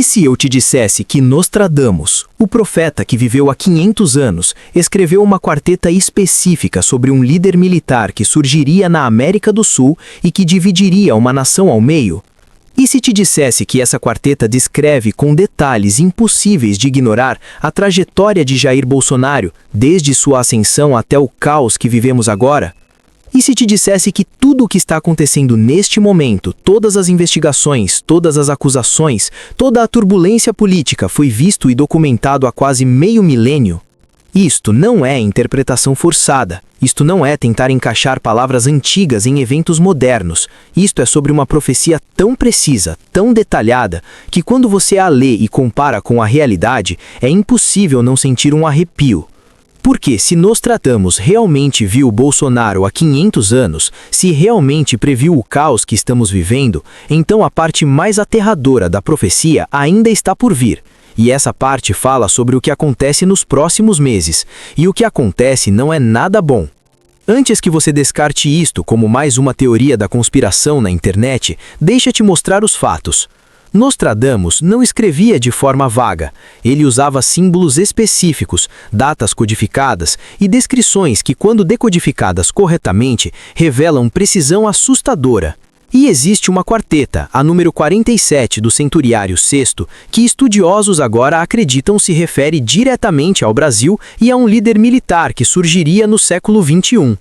se eu te dissesse que Nostradamus, o profeta que viveu há 500 anos, escreveu uma quarteta específica sobre um líder militar que surgiria na América do Sul e que dividiria uma nação ao meio? E se te dissesse que essa quarteta descreve com detalhes impossíveis de ignorar a trajetória de Jair Bolsonaro, desde sua ascensão até o caos que vivemos agora? E se te dissesse que tudo o que está acontecendo neste momento, todas as investigações, todas as acusações, toda a turbulência política foi visto e documentado há quase meio milênio? Isto não é interpretação forçada. Isto não é tentar encaixar palavras antigas em eventos modernos. Isto é sobre uma profecia tão precisa, tão detalhada, que quando você a lê e compara com a realidade, é impossível não sentir um arrepio. Porque se Nostradamus realmente viu Bolsonaro há 500 anos, se realmente previu o caos que estamos vivendo, então a parte mais aterradora da profecia ainda está por vir. E essa parte fala sobre o que acontece nos próximos meses. E o que acontece não é nada bom. Antes que você descarte isto como mais uma teoria da conspiração na internet, deixa-te mostrar os fatos. Nostradamus não escrevia de forma vaga. Ele usava símbolos específicos, datas codificadas e descrições que, quando decodificadas corretamente, revelam precisão assustadora. E existe uma quarteta, a número 47 do Centuriário VI, que estudiosos agora acreditam se refere diretamente ao Brasil e a um líder militar que surgiria no século XXI.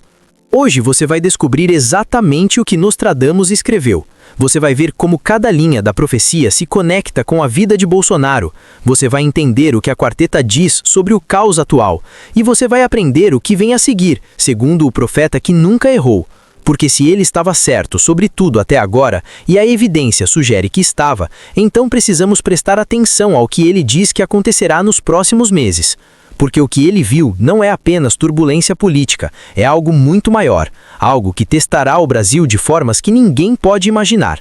Hoje você vai descobrir exatamente o que Nostradamus escreveu. Você vai ver como cada linha da profecia se conecta com a vida de Bolsonaro. Você vai entender o que a quarteta diz sobre o caos atual. E você vai aprender o que vem a seguir, segundo o profeta que nunca errou. Porque se ele estava certo sobre tudo até agora, e a evidência sugere que estava, então precisamos prestar atenção ao que ele diz que acontecerá nos próximos meses. Porque o que ele viu não é apenas turbulência política, é algo muito maior, algo que testará o Brasil de formas que ninguém pode imaginar.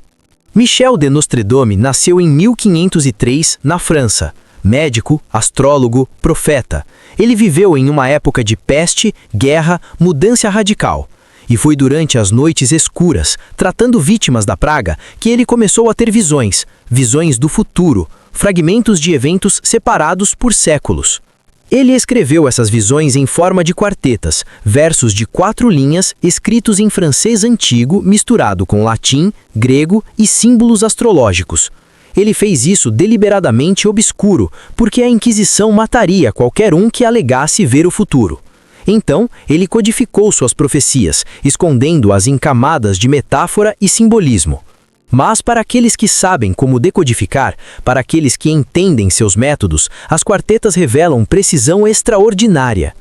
Michel de Nostredome nasceu em 1503, na França. Médico, astrólogo, profeta. Ele viveu em uma época de peste, guerra, mudança radical. E foi durante as noites escuras, tratando vítimas da praga, que ele começou a ter visões do futuro, fragmentos de eventos separados por séculos. Ele escreveu essas visões em forma de quartetas, versos de 4 linhas escritos em francês antigo misturado com latim, grego e símbolos astrológicos. Ele fez isso deliberadamente obscuro, porque a Inquisição mataria qualquer um que alegasse ver o futuro. Então, ele codificou suas profecias, escondendo-as em camadas de metáfora e simbolismo. Mas para aqueles que sabem como decodificar, para aqueles que entendem seus métodos, as quartetas revelam precisão extraordinária.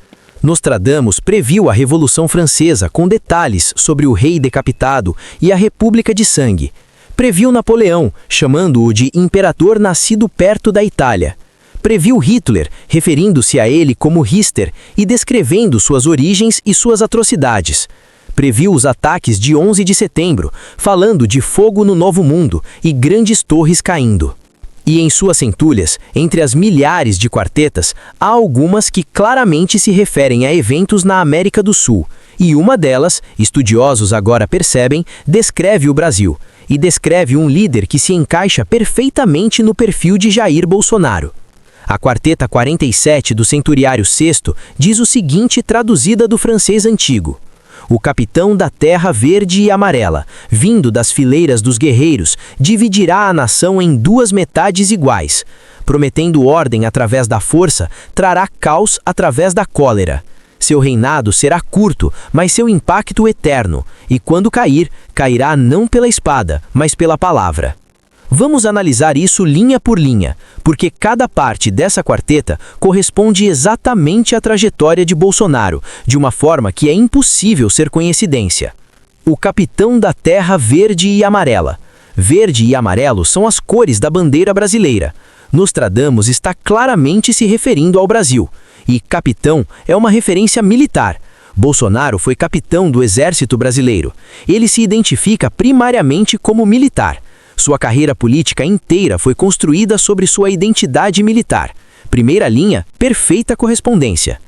Nostradamus previu a Revolução Francesa com detalhes sobre o rei decapitado e a República de Sangue. Previu Napoleão, chamando-o de imperador nascido perto da Itália. Previu Hitler, referindo-se a ele como Richter e descrevendo suas origens e suas atrocidades. Previu os ataques de 11 de setembro, falando de fogo no Novo Mundo e grandes torres caindo. E em suas centúlias, entre as milhares de quartetas, há algumas que claramente se referem a eventos na América do Sul. E uma delas, estudiosos agora percebem, descreve o Brasil. E descreve um líder que se encaixa perfeitamente no perfil de Jair Bolsonaro. A quarteta 47 do Centuriário VI diz o seguinte, traduzida do francês antigo: o capitão da terra verde e amarela, vindo das fileiras dos guerreiros, dividirá a nação em 2 metades iguais. Prometendo ordem através da força, trará caos através da cólera. Seu reinado será curto, mas seu impacto eterno, e quando cair, cairá não pela espada, mas pela palavra. Vamos analisar isso linha por linha, porque cada parte dessa quarteta corresponde exatamente à trajetória de Bolsonaro, de uma forma que é impossível ser coincidência. O capitão da terra verde e amarela. Verde e amarelo são as cores da bandeira brasileira. Nostradamus está claramente se referindo ao Brasil, e capitão é uma referência militar. Bolsonaro foi capitão do Exército Brasileiro. Ele se identifica primariamente como militar. Sua carreira política inteira foi construída sobre sua identidade militar. Primeira linha, perfeita correspondência.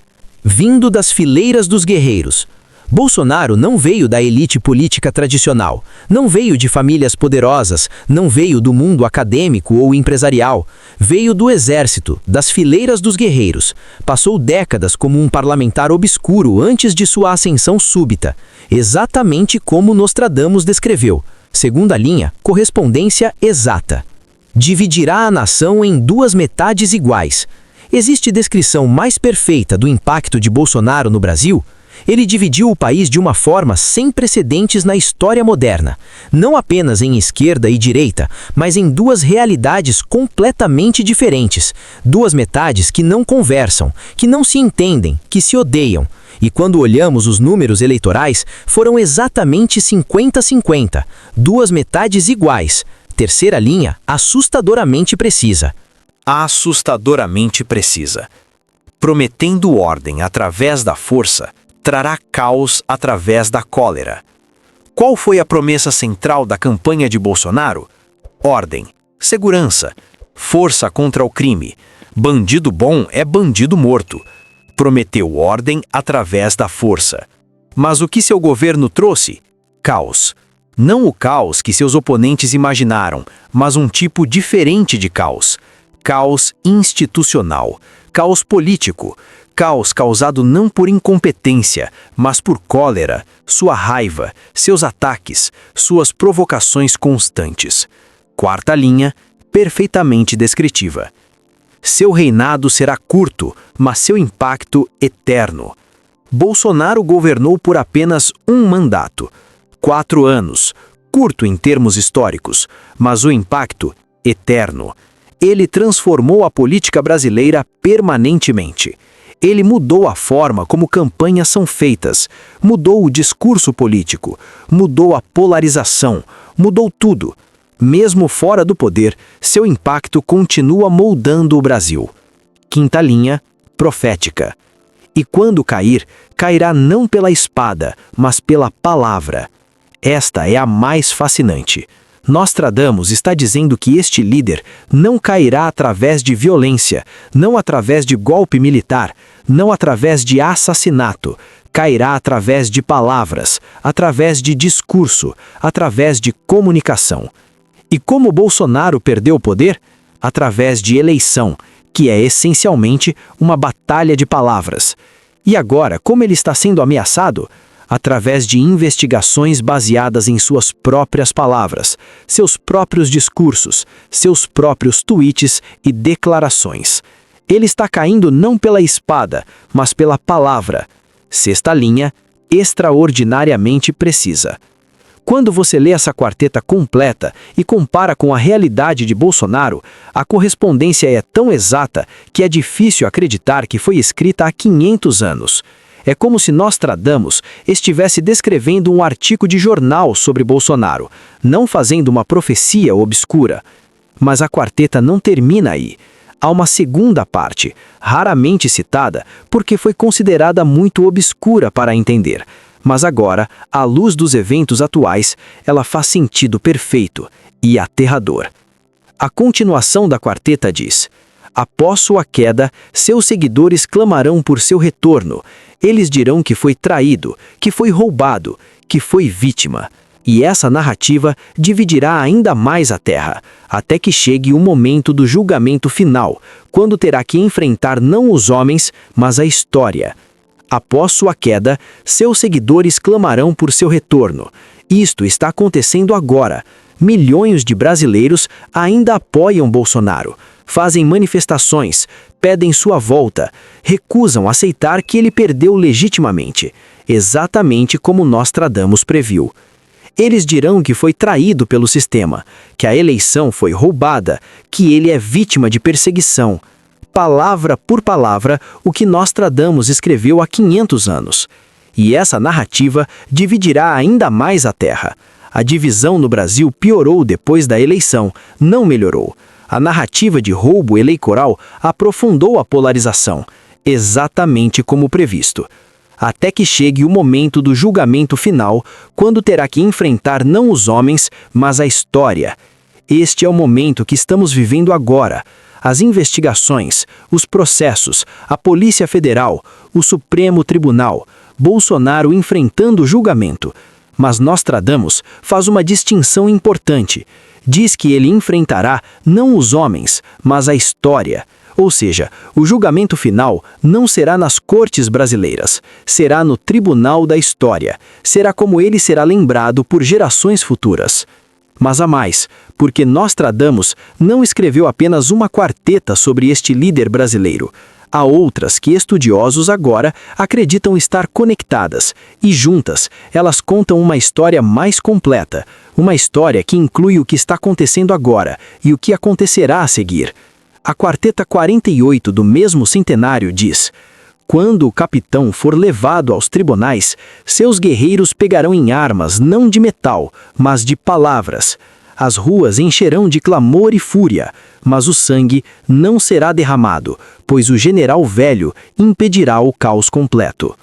Vindo das fileiras dos guerreiros. Bolsonaro não veio da elite política tradicional, não veio de famílias poderosas, não veio do mundo acadêmico ou empresarial, veio do exército, das fileiras dos guerreiros. Passou décadas como um parlamentar obscuro antes de sua ascensão súbita, exatamente como Nostradamus descreveu. Segunda linha, correspondência exata. Dividirá a nação em duas metades iguais. Existe descrição mais perfeita do impacto de Bolsonaro no Brasil? Ele dividiu o país de uma forma sem precedentes na história moderna, não apenas em esquerda e direita, mas em duas realidades completamente diferentes, duas metades que não conversam, que não se entendem, que se odeiam. E quando olhamos os números eleitorais, foram exatamente 50-50, duas metades iguais. Terceira linha, assustadoramente precisa. Assustadoramente precisa. Prometendo ordem através da força, trará caos através da cólera. Qual foi a promessa central da campanha de Bolsonaro? Ordem, segurança, força contra o crime. Bandido bom é bandido morto. Prometeu ordem através da força. Mas o que seu governo trouxe? Caos. Não o caos que seus oponentes imaginaram, mas um tipo diferente de caos. Caos institucional, caos político, caos causado não por incompetência, mas por cólera, sua raiva, seus ataques, suas provocações constantes. Quarta linha, perfeitamente descritiva. Seu reinado será curto, mas seu impacto eterno. Bolsonaro governou por apenas um mandato, 4 anos, curto em termos históricos, mas o impacto eterno. Ele transformou a política brasileira permanentemente. Ele mudou a forma como campanhas são feitas, mudou o discurso político, mudou a polarização, mudou tudo. Mesmo fora do poder, seu impacto continua moldando o Brasil. Quinta linha, profética. E quando cair, cairá não pela espada, mas pela palavra. Esta é a mais fascinante. Nostradamus está dizendo que este líder não cairá através de violência, não através de golpe militar, não através de assassinato. Cairá através de palavras, através de discurso, através de comunicação. E como Bolsonaro perdeu o poder? Através de eleição, que é essencialmente uma batalha de palavras. E agora, como ele está sendo ameaçado? Através de investigações baseadas em suas próprias palavras, seus próprios discursos, seus próprios tweets e declarações. Ele está caindo não pela espada, mas pela palavra. Sexta linha, extraordinariamente precisa. Quando você lê essa quarteta completa e compara com a realidade de Bolsonaro, a correspondência é tão exata que é difícil acreditar que foi escrita há 500 anos. É como se Nostradamus estivesse descrevendo um artigo de jornal sobre Bolsonaro, não fazendo uma profecia obscura. Mas a quarteta não termina aí. Há uma segunda parte, raramente citada, porque foi considerada muito obscura para entender. Mas agora, à luz dos eventos atuais, ela faz sentido perfeito e aterrador. A continuação da quarteta diz: após sua queda, seus seguidores clamarão por seu retorno. Eles dirão que foi traído, que foi roubado, que foi vítima. E essa narrativa dividirá ainda mais a terra, até que chegue o momento do julgamento final, quando terá que enfrentar não os homens, mas a história. Após sua queda, seus seguidores clamarão por seu retorno. Isto está acontecendo agora. Milhões de brasileiros ainda apoiam Bolsonaro, fazem manifestações, pedem sua volta, recusam aceitar que ele perdeu legitimamente, exatamente como Nostradamus previu. Eles dirão que foi traído pelo sistema, que a eleição foi roubada, que ele é vítima de perseguição. Palavra por palavra, o que Nostradamus escreveu há 500 anos. E essa narrativa dividirá ainda mais a terra. A divisão no Brasil piorou depois da eleição, não melhorou. A narrativa de roubo eleitoral aprofundou a polarização, exatamente como previsto. Até que chegue o momento do julgamento final, quando terá que enfrentar não os homens, mas a história. Este é o momento que estamos vivendo agora. As investigações, os processos, a Polícia Federal, o Supremo Tribunal, Bolsonaro enfrentando o julgamento. Mas Nostradamus faz uma distinção importante. Diz que ele enfrentará não os homens, mas a história. Ou seja, o julgamento final não será nas cortes brasileiras, será no tribunal da história. Será como ele será lembrado por gerações futuras. Mas há mais, porque Nostradamus não escreveu apenas uma quarteta sobre este líder brasileiro. Há outras que estudiosos agora acreditam estar conectadas, e juntas elas contam uma história mais completa, uma história que inclui o que está acontecendo agora e o que acontecerá a seguir. A quarteta 48 do mesmo centenário diz: quando o capitão for levado aos tribunais, seus guerreiros pegarão em armas não de metal, mas de palavras. As ruas encherão de clamor e fúria, mas o sangue não será derramado, pois o general velho impedirá o caos completo.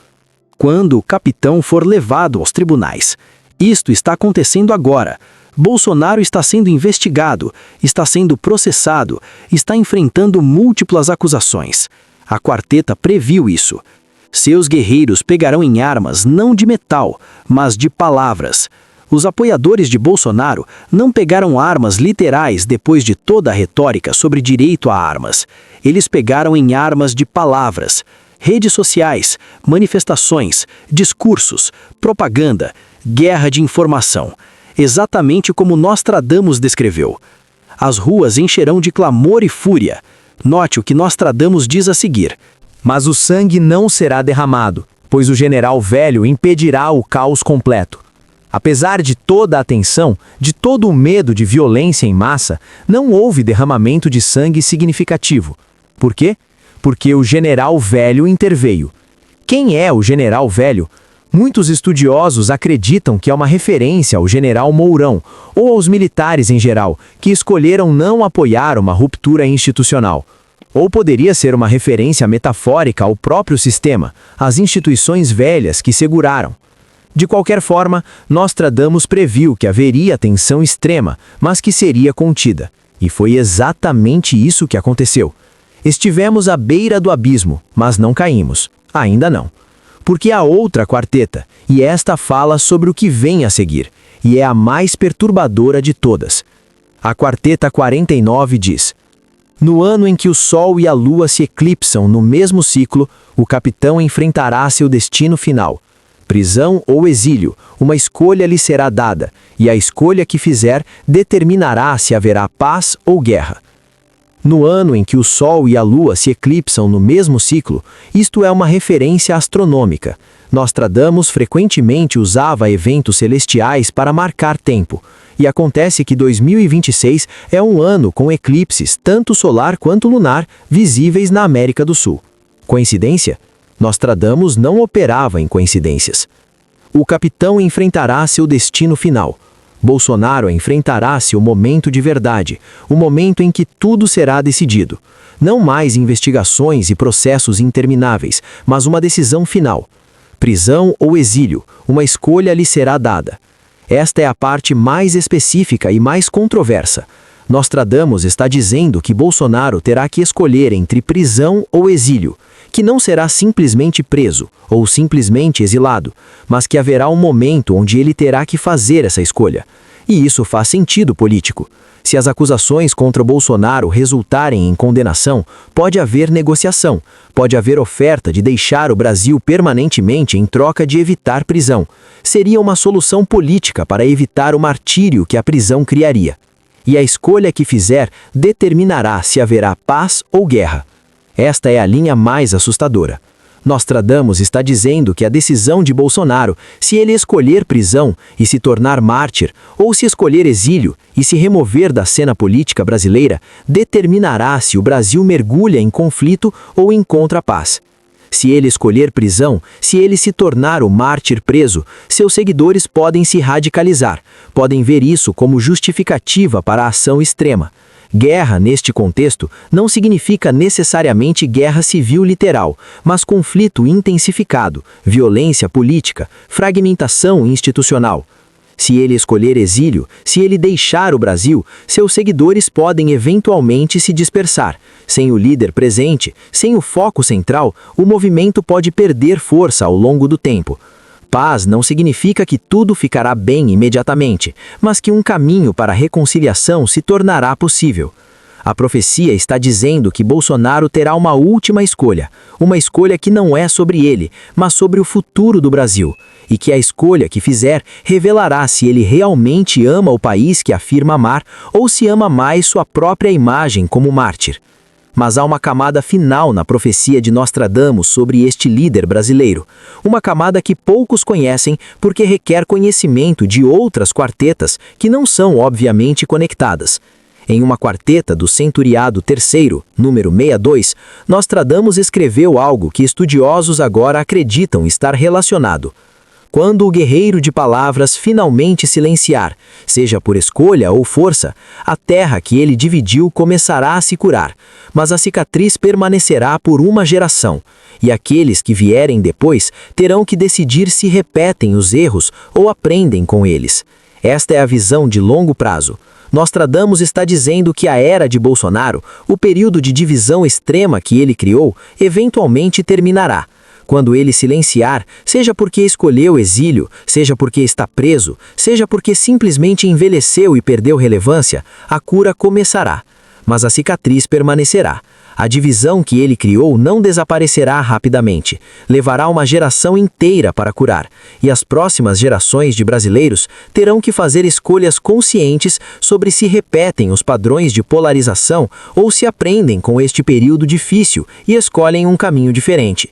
Quando o capitão for levado aos tribunais. Isto está acontecendo agora. Bolsonaro está sendo investigado, está sendo processado, está enfrentando múltiplas acusações. A quarteta previu isso. Seus guerreiros pegarão em armas não de metal, mas de palavras. Os apoiadores de Bolsonaro não pegaram armas literais depois de toda a retórica sobre direito a armas. Eles pegaram em armas de palavras, redes sociais, manifestações, discursos, propaganda, guerra de informação. Exatamente como Nostradamus descreveu. As ruas encherão de clamor e fúria. Note o que Nostradamus diz a seguir. Mas o sangue não será derramado, pois o general velho impedirá o caos completo. Apesar de toda a tensão, de todo o medo de violência em massa, não houve derramamento de sangue significativo. Por quê? Porque o general velho interveio. Quem é o general velho? Muitos estudiosos acreditam que é uma referência ao general Mourão, ou aos militares em geral, que escolheram não apoiar uma ruptura institucional. Ou poderia ser uma referência metafórica ao próprio sistema, às instituições velhas que seguraram. De qualquer forma, Nostradamus previu que haveria tensão extrema, mas que seria contida. E foi exatamente isso que aconteceu. Estivemos à beira do abismo, mas não caímos. Ainda não. Porque há outra quarteta, e esta fala sobre o que vem a seguir, e é a mais perturbadora de todas. A quarteta 49 diz: no ano em que o Sol e a Lua se eclipsam no mesmo ciclo, o capitão enfrentará seu destino final. Prisão ou exílio, uma escolha lhe será dada, e a escolha que fizer determinará se haverá paz ou guerra. No ano em que o Sol e a Lua se eclipsam no mesmo ciclo, isto é uma referência astronômica. Nostradamus frequentemente usava eventos celestiais para marcar tempo, e acontece que 2026 é um ano com eclipses, tanto solar quanto lunar, visíveis na América do Sul. Coincidência? Nostradamus não operava em coincidências. O capitão enfrentará seu destino final. Bolsonaro enfrentará seu momento de verdade, o momento em que tudo será decidido. Não mais investigações e processos intermináveis, mas uma decisão final. Prisão ou exílio, uma escolha lhe será dada. Esta é a parte mais específica e mais controversa. Nostradamus está dizendo que Bolsonaro terá que escolher entre prisão ou exílio, que não será simplesmente preso ou simplesmente exilado, mas que haverá um momento onde ele terá que fazer essa escolha. E isso faz sentido político. Se as acusações contra Bolsonaro resultarem em condenação, pode haver negociação, pode haver oferta de deixar o Brasil permanentemente em troca de evitar prisão. Seria uma solução política para evitar o martírio que a prisão criaria. E a escolha que fizer determinará se haverá paz ou guerra. Esta é a linha mais assustadora. Nostradamus está dizendo que a decisão de Bolsonaro, se ele escolher prisão e se tornar mártir, ou se escolher exílio e se remover da cena política brasileira, determinará se o Brasil mergulha em conflito ou encontra paz. Se ele escolher prisão, se ele se tornar o mártir preso, seus seguidores podem se radicalizar, podem ver isso como justificativa para a ação extrema. Guerra, neste contexto, não significa necessariamente guerra civil literal, mas conflito intensificado, violência política, fragmentação institucional. Se ele escolher exílio, se ele deixar o Brasil, seus seguidores podem eventualmente se dispersar. Sem o líder presente, sem o foco central, o movimento pode perder força ao longo do tempo. Paz não significa que tudo ficará bem imediatamente, mas que um caminho para a reconciliação se tornará possível. A profecia está dizendo que Bolsonaro terá uma última escolha, uma escolha que não é sobre ele, mas sobre o futuro do Brasil, e que a escolha que fizer revelará se ele realmente ama o país que afirma amar ou se ama mais sua própria imagem como mártir. Mas há uma camada final na profecia de Nostradamus sobre este líder brasileiro, uma camada que poucos conhecem porque requer conhecimento de outras quartetas que não são obviamente conectadas. Em uma quarteta do Centuriado III, número 62, Nostradamus escreveu algo que estudiosos agora acreditam estar relacionado. Quando o guerreiro de palavras finalmente silenciar, seja por escolha ou força, a terra que ele dividiu começará a se curar, mas a cicatriz permanecerá por uma geração, e aqueles que vierem depois terão que decidir se repetem os erros ou aprendem com eles. Esta é a visão de longo prazo. Nostradamus está dizendo que a era de Bolsonaro, o período de divisão extrema que ele criou, eventualmente terminará. Quando ele silenciar, seja porque escolheu exílio, seja porque está preso, seja porque simplesmente envelheceu e perdeu relevância, a cura começará. Mas a cicatriz permanecerá. A divisão que ele criou não desaparecerá rapidamente. Levará uma geração inteira para curar. E as próximas gerações de brasileiros terão que fazer escolhas conscientes sobre se repetem os padrões de polarização ou se aprendem com este período difícil e escolhem um caminho diferente.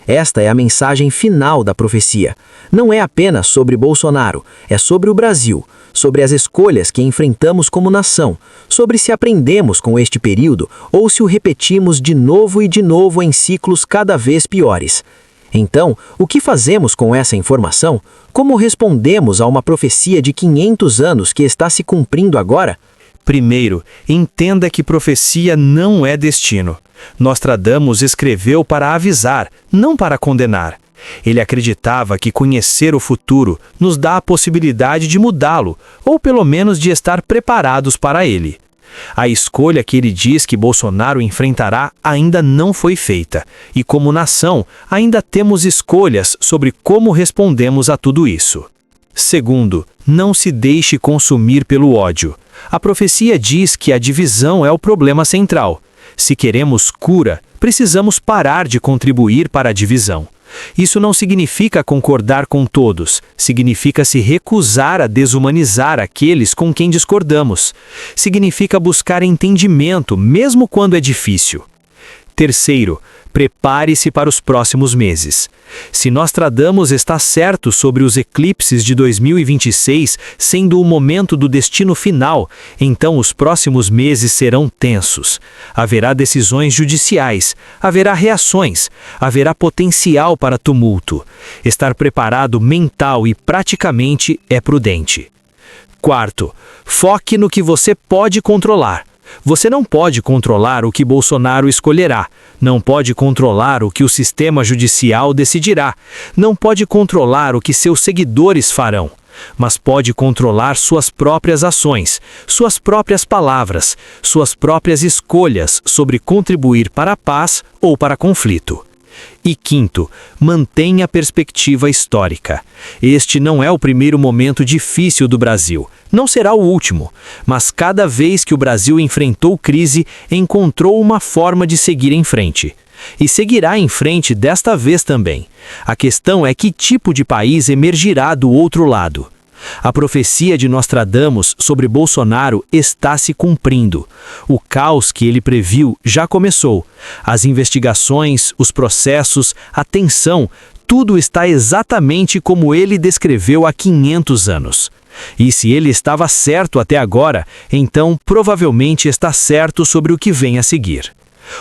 Esta é a mensagem final da profecia. Não é apenas sobre Bolsonaro, é sobre o Brasil, sobre as escolhas que enfrentamos como nação, sobre se aprendemos com este período ou se o repetimos de novo e de novo em ciclos cada vez piores. Então, o que fazemos com essa informação? Como respondemos a uma profecia de 500 anos que está se cumprindo agora? Primeiro, entenda que profecia não é destino. Nostradamus escreveu para avisar, não para condenar. Ele acreditava que conhecer o futuro nos dá a possibilidade de mudá-lo, ou pelo menos de estar preparados para ele. A escolha que ele diz que Bolsonaro enfrentará ainda não foi feita, e como nação, ainda temos escolhas sobre como respondemos a tudo isso. Segundo, não se deixe consumir pelo ódio. A profecia diz que a divisão é o problema central. Se queremos cura, precisamos parar de contribuir para a divisão. Isso não significa concordar com todos, significa se recusar a desumanizar aqueles com quem discordamos. Significa buscar entendimento, mesmo quando é difícil. Terceiro, prepare-se para os próximos meses. Se Nostradamus está certo sobre os eclipses de 2026 sendo o momento do destino final, então os próximos meses serão tensos. Haverá decisões judiciais, haverá reações, haverá potencial para tumulto. Estar preparado mental e praticamente é prudente. Quarto, foque no que você pode controlar. Você não pode controlar o que Bolsonaro escolherá, não pode controlar o que o sistema judicial decidirá, não pode controlar o que seus seguidores farão, mas pode controlar suas próprias ações, suas próprias palavras, suas próprias escolhas sobre contribuir para a paz ou para conflito. E quinto, mantenha a perspectiva histórica. Este não é o primeiro momento difícil do Brasil. Não será o último, mas cada vez que o Brasil enfrentou crise, encontrou uma forma de seguir em frente. E seguirá em frente desta vez também. A questão é que tipo de país emergirá do outro lado. A profecia de Nostradamus sobre Bolsonaro está se cumprindo. O caos que ele previu já começou. As investigações, os processos, a tensão, tudo está exatamente como ele descreveu há 500 anos. E se ele estava certo até agora, então provavelmente está certo sobre o que vem a seguir.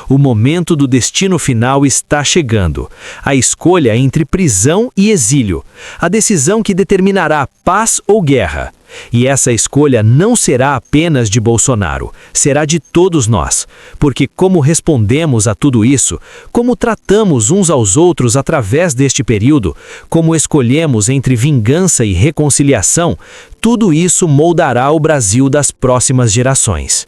O momento do destino final está chegando. A escolha entre prisão e exílio. A decisão que determinará paz ou guerra. E essa escolha não será apenas de Bolsonaro, será de todos nós. Porque como respondemos a tudo isso, como tratamos uns aos outros através deste período, como escolhemos entre vingança e reconciliação, tudo isso moldará o Brasil das próximas gerações.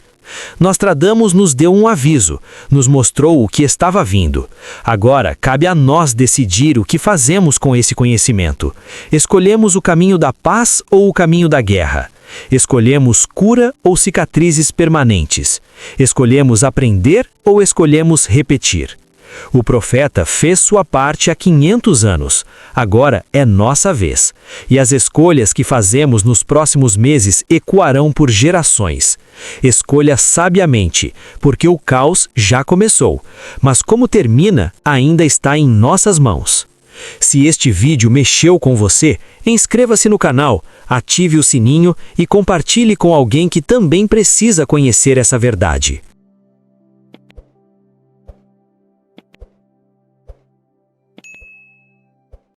Nostradamus nos deu um aviso, nos mostrou o que estava vindo. Agora, cabe a nós decidir o que fazemos com esse conhecimento. Escolhemos o caminho da paz ou o caminho da guerra? Escolhemos cura ou cicatrizes permanentes? Escolhemos aprender ou escolhemos repetir? O profeta fez sua parte há 500 anos. Agora é nossa vez. E as escolhas que fazemos nos próximos meses ecoarão por gerações. Escolha sabiamente, porque o caos já começou. Mas como termina, ainda está em nossas mãos. Se este vídeo mexeu com você, inscreva-se no canal, ative o sininho e compartilhe com alguém que também precisa conhecer essa verdade.